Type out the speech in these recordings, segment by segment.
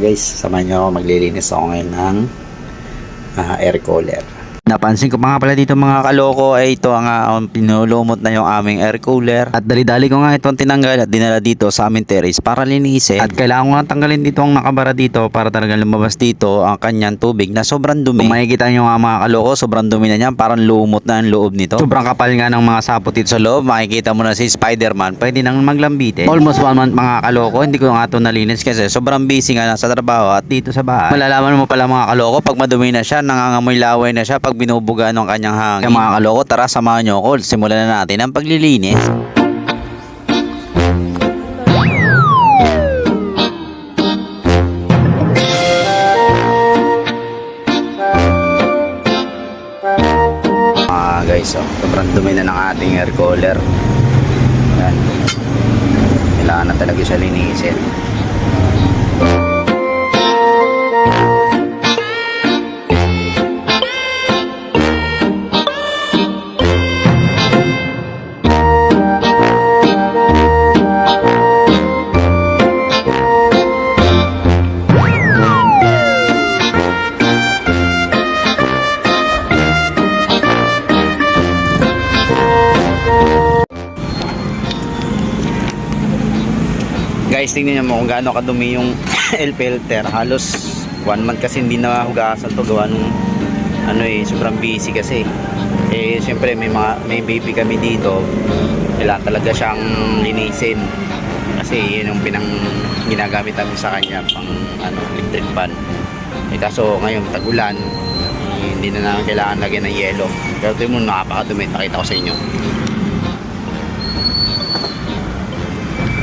Guys, samahan nyo ako, maglilinis ako ngayon ng air cooler. Napansin ko pa nga pala dito mga kaloko ay ito ang pinulumot na yung aming air cooler. At dali-dali ko nga itong tinanggal at dinala dito sa aming terrace para linisin. At kailangan ko nga tanggalin dito ang nakabara dito para talagang lumabas dito ang kanyang tubig na sobrang dumi. Kung makikita nyo nga mga kaloko, sobrang dumi na niyan, parang lumot na ang loob nito. Sobrang kapal nga ng mga sapot dito sa loob. Makikita mo na si Spider-Man, pwede nang maglambitin. Almost 1 month mga kaloko, hindi ko nga ito nalinis kasi sobrang busy nga sa trabaho at dito sa bahay. Malalaman mo pala mga kaloko, pag madumi na siya, nangangamoy laway na siya pag binubuga ng kanyang hangin. Kaya mga kaloko, tara samahan nyo ako. Simulan na natin ang paglilinis. Guys, sobrang dumi na ng ating air cooler. Yan. Kailangan na talaga siya linisin. Guys, tingnan nyo mo kung gaano kadumi yung air filter. Halos 1 month kasi hindi na hugasan to, gawa nung sobrang busy kasi. Siyempre may baby kami dito. Kailangan talaga siyang linisin. Kasi yun yung ginagamit namin sa kanya pang electric fan. Kaso ngayon tag-ulan, hindi na namin kailangan lagyan ng yelo. Pero ito mo nakapakadumi, pakita ko sa inyo.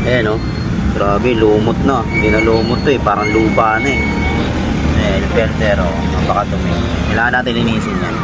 Ayan o. Grabe, lumot na. Hindi na lumot to parang lupa na el filter napakadumi. Kailangan natin linisin yan.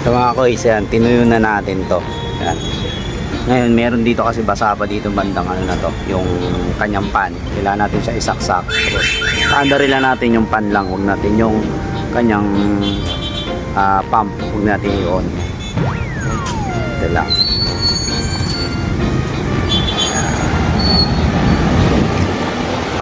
So mga kois, yan, tinuyo na natin to. Yan. Ngayon meron dito kasi basa pa dito bandang na to, yung kanyang pan. Kailangan natin siya isaksak. Tandari lang natin yung pan lang, huwag natin yung kanyang pump, huwag natin i-on. Ito lang.